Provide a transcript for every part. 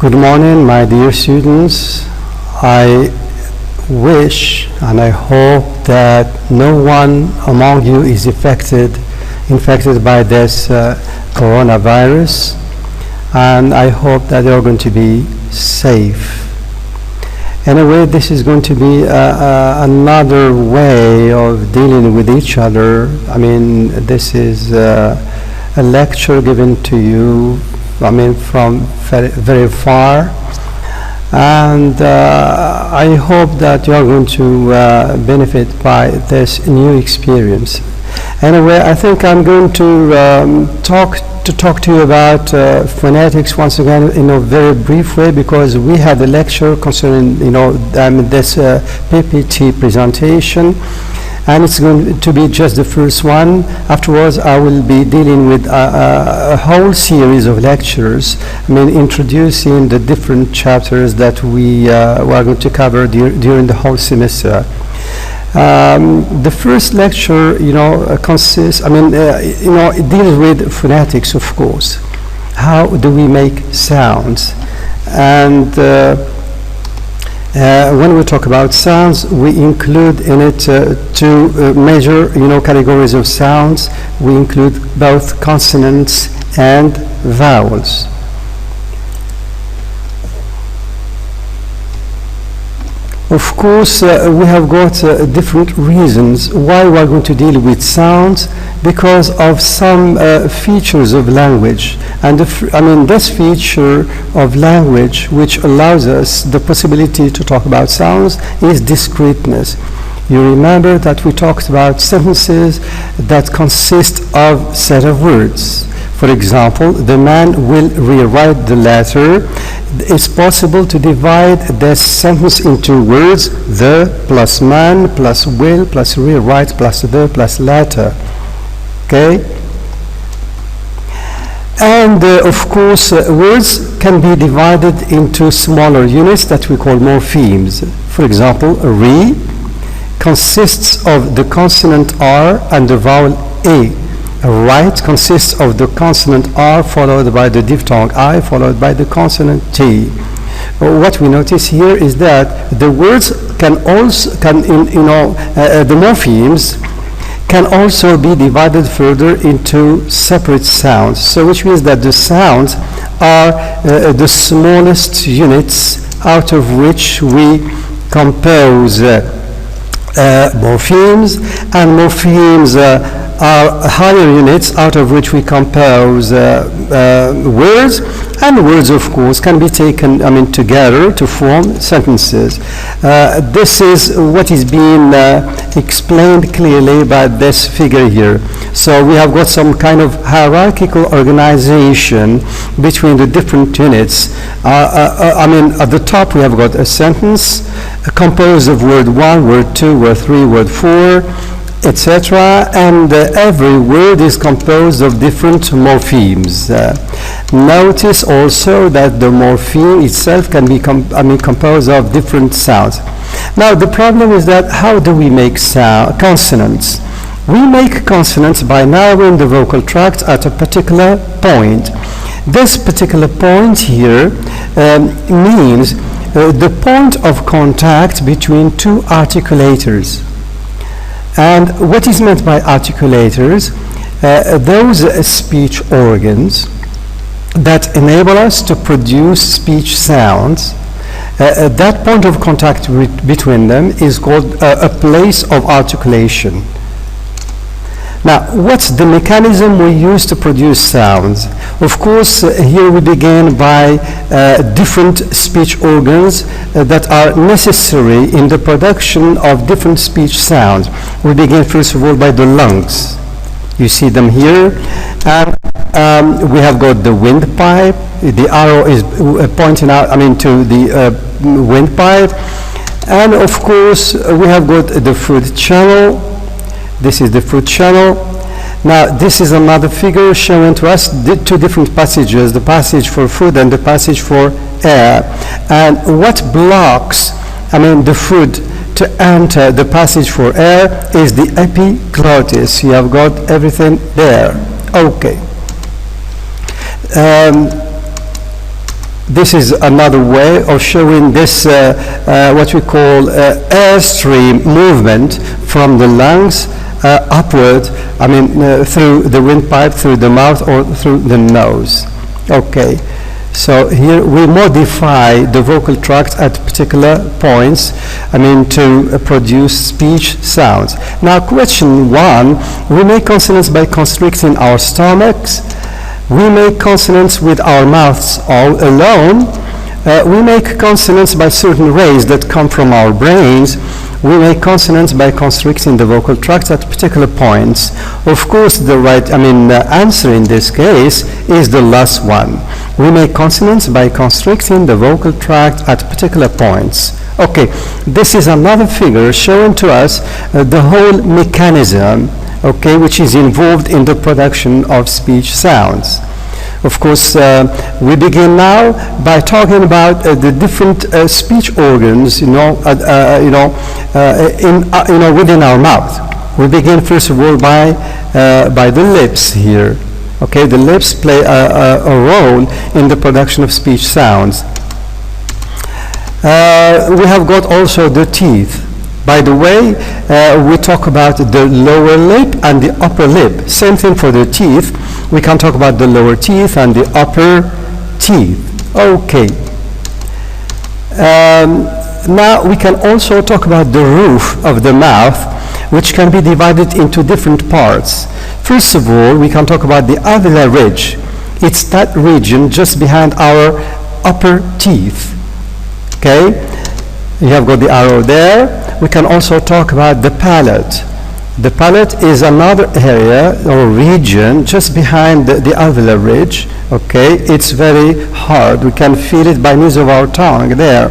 Good morning, my dear students. I wish and I hope that no one among you is infected by this coronavirus, and I hope that you're going to be safe. Anyway, this is going to be another way of dealing with each other. I mean, this is a lecture given to you, from very far, and I hope that you are going to benefit by this new experience. Anyway, I think I'm going to talk to you about phonetics once again in a very brief way, because we had a lecture concerning this PPT presentation, and it's going to be just the first one. Afterwards, I will be dealing with a whole series of lectures, introducing the different chapters that we are going to cover during the whole semester. The first lecture, consists, it deals with phonetics, of course. How do we make sounds? And when we talk about sounds, we include in it two major, categories of sounds. We include both consonants and vowels. Of course, we have got different reasons why we are going to deal with sounds, because of some features of language. And this feature of language which allows us the possibility to talk about sounds is discreteness. You remember that we talked about sentences that consist of set of words. For example, the man will rewrite the letter. It's possible to divide this sentence into words: the plus man plus will plus rewrite plus the plus letter. Okay? And of course, words can be divided into smaller units that we call morphemes. For example, re consists of the consonant R and the vowel A. Right consists of the consonant R followed by the diphthong I followed by the consonant T. What we notice here is that the words can also, the morphemes can also be divided further into separate sounds. So which means that the sounds are the smallest units out of which we compose morphemes, and morphemes are higher units out of which we compose words, and words, of course, can be taken together to form sentences. This is what is being explained clearly by this figure here. So we have got some kind of hierarchical organization between the different units. At the top we have got a sentence composed of word 1, word 2, word 3, word 4, etc., and every word is composed of different morphemes. Notice also that the morpheme itself can be composed of different sounds. Now the problem is that how do we make consonants? We make consonants by narrowing the vocal tract at a particular point. This particular point here means the point of contact between two articulators. And what is meant by articulators? Those speech organs that enable us to produce speech sounds. That point of contact between them is called a place of articulation. Now, what's the mechanism we use to produce sounds? Of course, here we begin by different speech organs that are necessary in the production of different speech sounds. We begin first of all by the lungs. You see them here. And we have got the windpipe. The arrow is pointing out, to the windpipe. And of course, we have got the food channel. This is the food channel. Now, this is another figure showing to us two different passages, the passage for food and the passage for air. And what blocks, the food to enter the passage for air is the epiglottis. You have got everything there. Okay. This is another way of showing this, what we call airstream movement from the lungs upward, through the windpipe, through the mouth, or through the nose. Okay, so here we modify the vocal tract at particular points, to produce speech sounds. Now, question 1, we make consonants by constricting our stomachs. We make consonants with our mouths all alone. We make consonants by certain rays that come from our brains. We make consonants by constricting the vocal tract at particular points. Of course, the right, answer in this case is the last one. We make consonants by constricting the vocal tract at particular points. Okay, this is another figure showing to us the whole mechanism, okay, which is involved in the production of speech sounds. Of course, we begin now by talking about the different speech organs, within our mouth. We begin first of all by the lips here. Okay, the lips play a role in the production of speech sounds. We have got also the teeth. By the way, we talk about the lower lip and the upper lip. Same thing for the teeth. We can talk about the lower teeth and the upper teeth. Okay. Now we can also talk about the roof of the mouth, which can be divided into different parts. First of all, we can talk about the alveolar ridge. It's that region just behind our upper teeth. Okay? You have got the arrow there. We can also talk about the palate. The palate is another area or region just behind the alveolar ridge. Okay, it's very hard. We can feel it by means of our tongue there.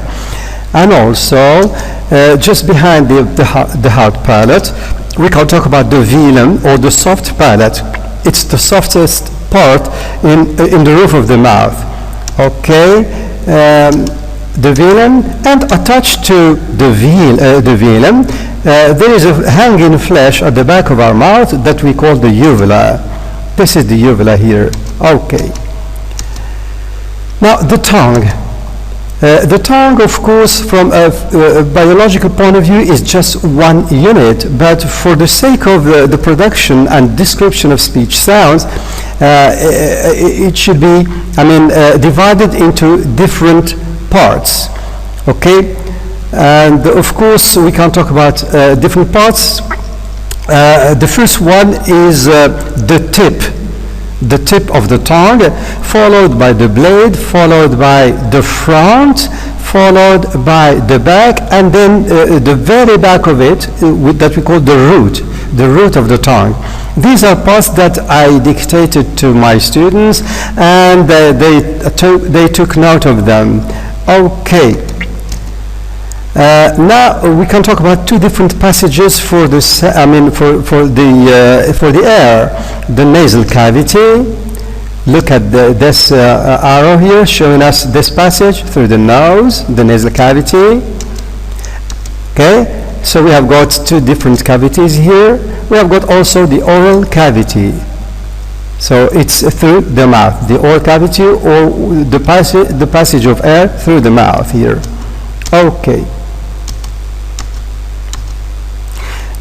And also, just behind the hard palate, we can talk about the velum or the soft palate. It's the softest part in the roof of the mouth. Okay. The velum, and attached to the velum, there is a hanging flesh at the back of our mouth that we call the uvula. This is the uvula here. Okay. Now the tongue. The tongue, of course, from a biological point of view, is just one unit, but for the sake of the production and description of speech sounds, it should be, divided into different parts. Okay, and of course we can talk about different parts. The first one is the tip of the tongue, followed by the blade, followed by the front, followed by the back, and then the very back of it that we call the root of the tongue. These are parts that I dictated to my students, and they took note of them. Okay. Now we can talk about two different passages for the air. The nasal cavity. Look at this arrow here showing us this passage through the nose, the nasal cavity. Okay. So we have got two different cavities here. We have got also the oral cavity. So it's through the mouth, the oral cavity, or the passage of air through the mouth here. Okay.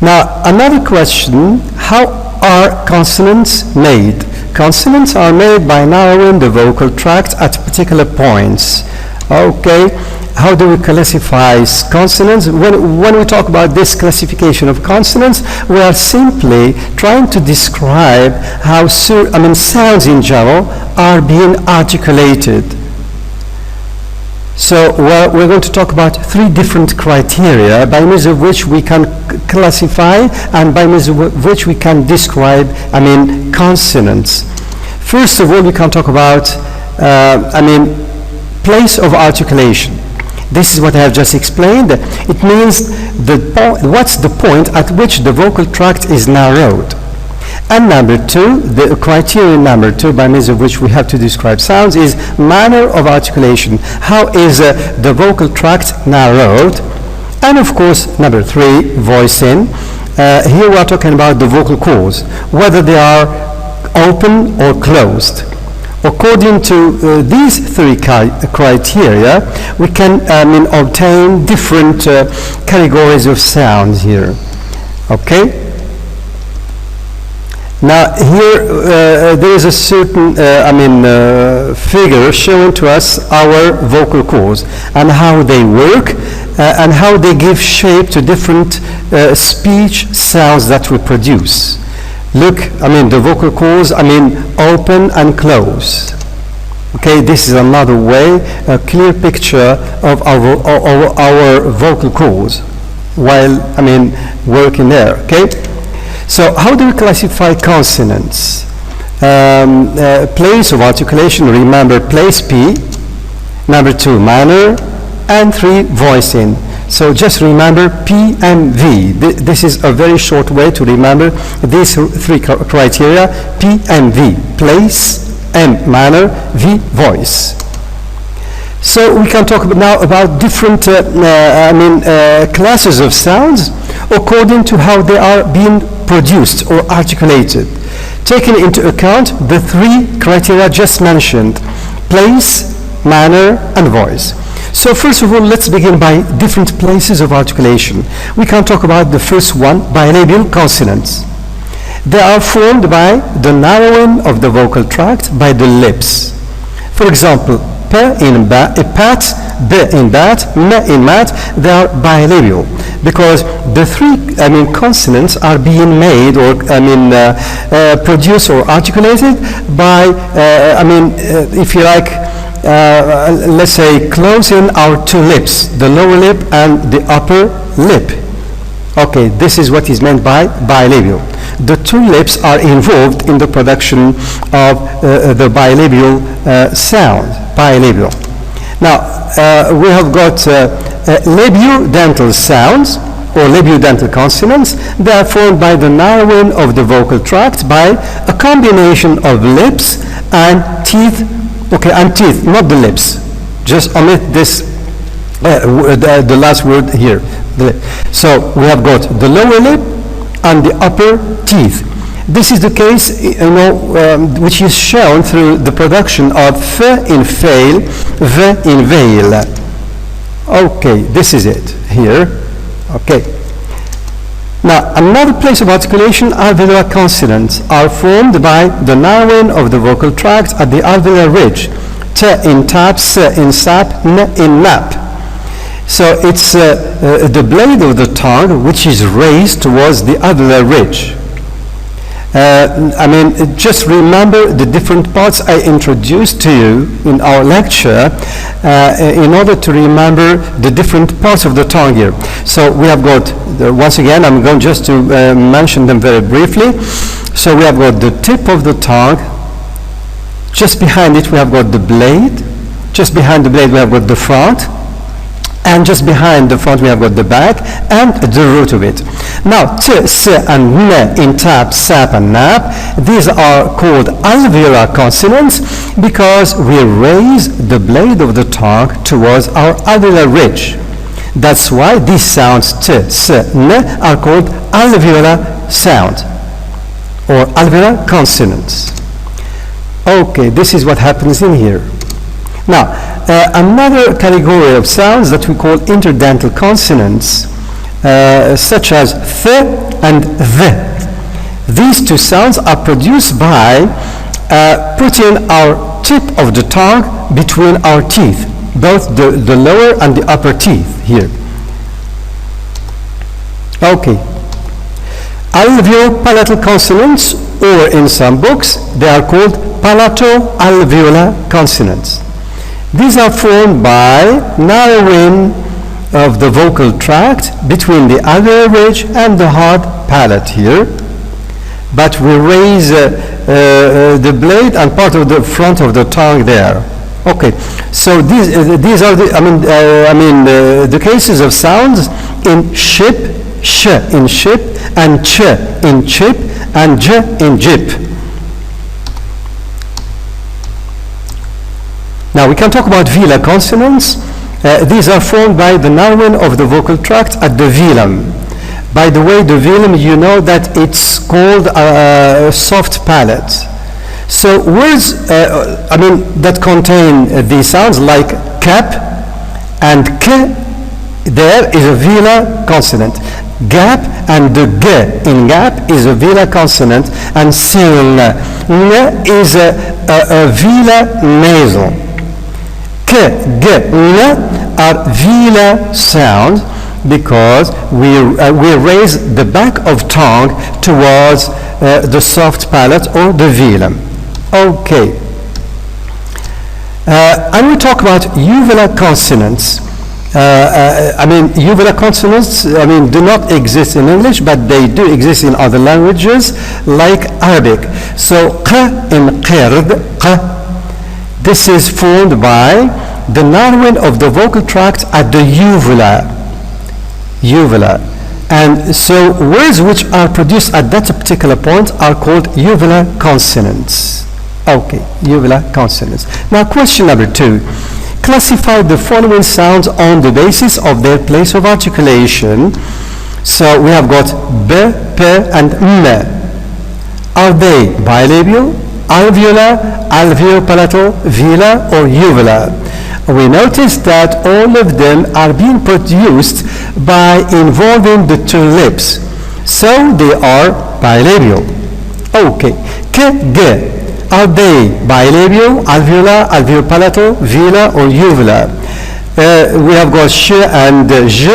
Now another question, how are consonants made? Consonants are made by narrowing the vocal tract at particular points. Okay. How do we classify consonants? When we talk about this classification of consonants, we are simply trying to describe how sounds in general are being articulated. So we're going to talk about three different criteria by means of which we can classify and by means of which we can describe consonants. First of all, we can talk about place of articulation. This is what I have just explained. It means what's the point at which the vocal tract is narrowed. And number two, the criterion number two by means of which we have to describe sounds is manner of articulation. How is the vocal tract narrowed? And of course, number three, voicing. Here we are talking about the vocal cords, whether they are open or closed, According to these three criteria, we can obtain different categories of sounds here. Okay? Now here there is a certain figure showing to us our vocal cords and how they work and how they give shape to different speech sounds that we produce. Look, the vocal cords, open and close. Okay, this is another way, a clear picture of our vocal cords while, working there, okay? So how do we classify consonants? Place of articulation, remember place P, number 2 manner, and 3 voicing. So just remember P and V. This is a very short way to remember these three criteria, P and V, place, M manner, V voice. So we can talk now about different classes of sounds according to how they are being produced or articulated, taking into account the three criteria just mentioned, place, manner, and voice. So first of all, let's begin by different places of articulation. We can talk about the first one, bilabial consonants. They are formed by the narrowing of the vocal tract by the lips. For example, P in pat, B in bat, M in mat, they are bilabial because the three consonants are being made or produced or articulated by if you like let's say closing our two lips, the lower lip and the upper lip. Okay, this is what is meant by bilabial. The two lips are involved in the production of the bilabial sound, bilabial. Now, we have got labiodental sounds or labiodental consonants. They are formed by the narrowing of the vocal tract by a combination of lips and teeth. Okay, and teeth, not the lips. Just omit this, the last word here. So we have got the lower lip and the upper teeth. This is the case, which is shown through the production of f in fail, v in veil. Okay, this is it here. Okay. Now, another place of articulation, alveolar consonants are formed by the narrowing of the vocal tract at the alveolar ridge. T in tap, s in sap, n in nap. So it's the blade of the tongue which is raised towards the alveolar ridge. Just remember the different parts I introduced to you in our lecture in order to remember the different parts of the tongue here. So we have got, once again, I'm going just to mention them very briefly. So we have got the tip of the tongue. Just behind it we have got the blade. Just behind the blade we have got the front. And just behind the front we have got the back and the root of it. Now, t, s, and n in tap, sap, and nap, these are called alveolar consonants because we raise the blade of the tongue towards our alveolar ridge. That's why these sounds t, s, n are called alveolar sounds or alveolar consonants. Okay, this is what happens in here. Now, another category of sounds that we call interdental consonants, such as th and th. These two sounds are produced by putting our tip of the tongue between our teeth, both the lower and the upper teeth here. Okay. Alveolo-palatal consonants, or in some books, they are called palato-alveolar consonants. These are formed by narrowing of the vocal tract between the alveolar ridge and the hard palate here. But we raise the blade and part of the front of the tongue there. Okay, so these are the cases of sounds in ship, sh in ship, and ch in chip, and j in jip. Now we can talk about velar consonants. These are formed by the narrowing of the vocal tract at the velum. By the way, the velum, you know that it's called a soft palate. So words, that contain these sounds like cap and k, there is a velar consonant. Gap and the g in gap is a velar consonant, and sing is a velar nasal. K, g, n are velar sounds because we raise the back of tongue towards the soft palate or the velum. Okay. And we talk about uvular consonants. Uvular consonants, do not exist in English, but they do exist in other languages, like Arabic. So, q in qird, q, this is formed by the narrowing of the vocal tract at the uvula. And so, words which are produced at that particular point are called uvular consonants. Okay, uvular consonants. Now, question number 2. Classify the following sounds on the basis of their place of articulation. So we have got b, p, and m. Are they bilabial, alveolar, alveopalatal, velar, or uvular? We notice that all of them are being produced by involving the two lips. So they are bilabial. Okay. K, g. Are they bilabial, alveolar, alveopalatal, velar, or uvular? We have got sh and j.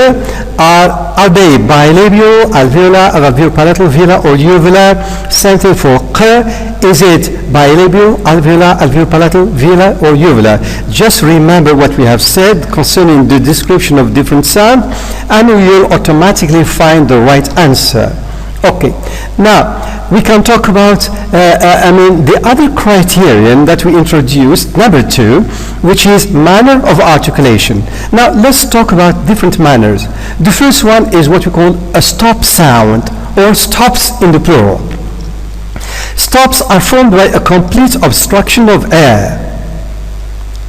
Are they bilabial, alveolar, alveopalatal, velar, or uvular? Same thing for q. Is it bilabial, alveolar, alveopalatal, velar, or uvular? Just remember what we have said concerning the description of different sounds, and we will automatically find the right answer. Okay, now we can talk about the other criterion that we introduced, number 2, which is manner of articulation. Now let's talk about different manners. The first one is what we call a stop sound, or stops in the plural. Stops are formed by a complete obstruction of air.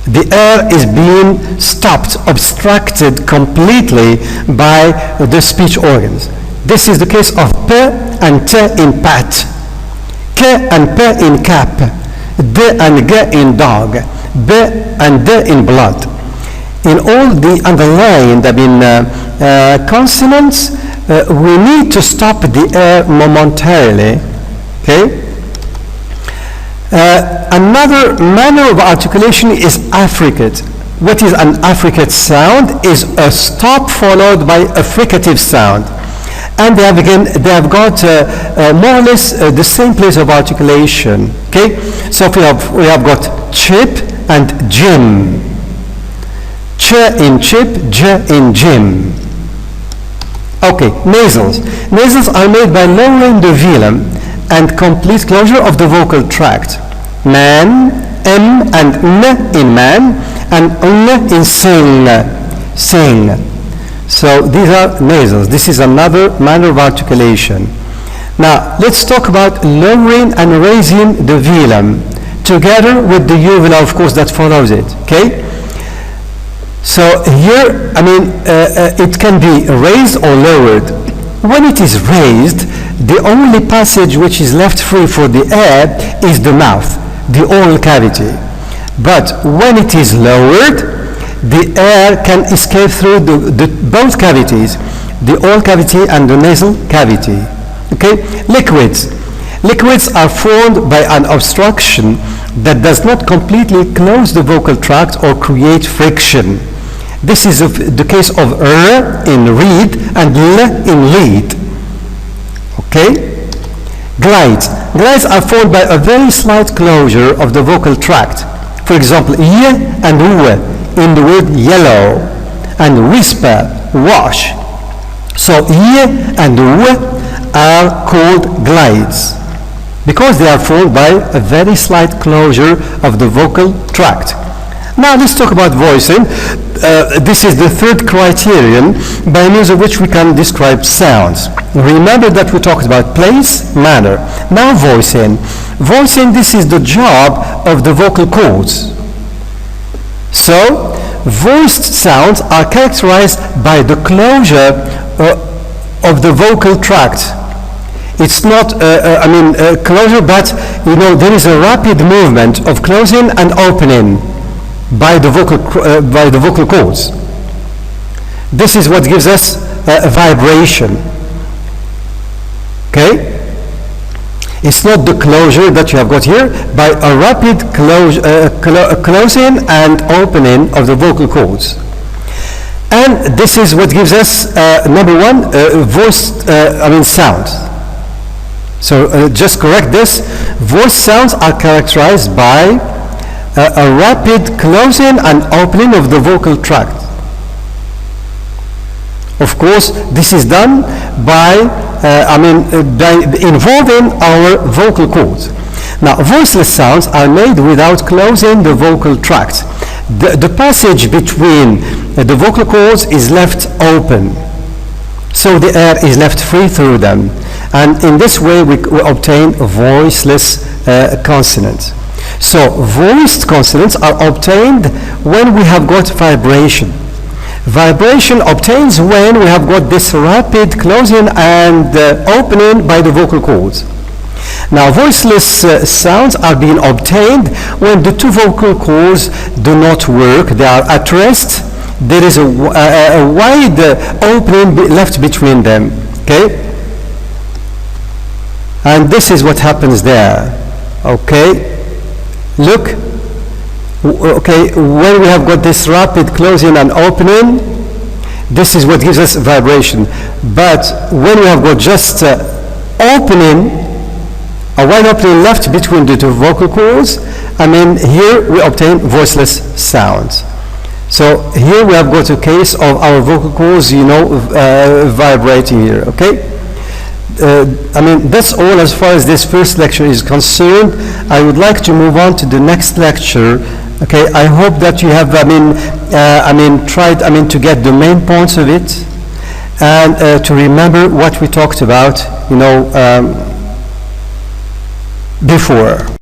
The air is being stopped, obstructed completely by the speech organs. This is the case of p and t in pat, k and p in cap, d and g in dog, b and d in blood. In all the underlined consonants, we need to stop the air momentarily. Okay. Another manner of articulation is affricate. What is an affricate sound? Is a stop followed by a fricative sound. And they have got more or less the same place of articulation. Okay, so we have got chip and gym. Ch in chip, j in gym. Okay, nasals. Nasals are made by lowering the velum and complete closure of the vocal tract. Man, m and n in man, and n in sing. Sing. So these are nasals. This is another manner of articulation. Now let's talk about lowering and raising the velum together with the uvula, of course, that follows it. Okay. So here, it can be raised or lowered. When it is raised, the only passage which is left free for the air is the mouth, the oral cavity. But when it is lowered, the air can escape through both cavities, the oral cavity and the nasal cavity. Okay? Liquids. Liquids are formed by an obstruction that does not completely close the vocal tract or create friction. This is the case of r in reed and l in lead. Okay? Glides. Glides are formed by a very slight closure of the vocal tract. For example, y and w in the word yellow, and whisper, wash. So y and w are called glides because they are formed by a very slight closure of the vocal tract. Now let's talk about voicing. This is the third criterion by means of which we can describe sounds. Remember that we talked about place, manner. Now voicing. Voicing, this is the job of the vocal cords. So, voiced sounds are characterized by the closure of the vocal tract. It's not, closure, but, there is a rapid movement of closing and opening by the vocal cords. This is what gives us a vibration. Okay? It's not the closure that you have got here, by a rapid closing and opening of the vocal cords. And this is what gives us, number one, sound. So just correct this. Voice sounds are characterized by a rapid closing and opening of the vocal tract. Of course, this is done by involving our vocal cords. Now, voiceless sounds are made without closing the vocal tract. The passage between the vocal cords is left open, so the air is left free through them. And in this way, we obtain voiceless consonants. So, voiced consonants are obtained when we have got vibration. Vibration obtains when we have got this rapid closing and opening by the vocal cords. Now, voiceless sounds are being obtained when the two vocal cords do not work, they are at rest, there is a wide opening left between them. Okay? And this is what happens there. Okay? Look. Okay, when we have got this rapid closing and opening, this is what gives us vibration. But when we have got just opening, a wide opening left between the two vocal cords, here we obtain voiceless sounds. So here we have got a case of our vocal cords, vibrating here, okay? That's all as far as this first lecture is concerned. I would like to move on to the next lecture. Okay, I hope that you have, tried, to get the main points of it, and to remember what we talked about, before.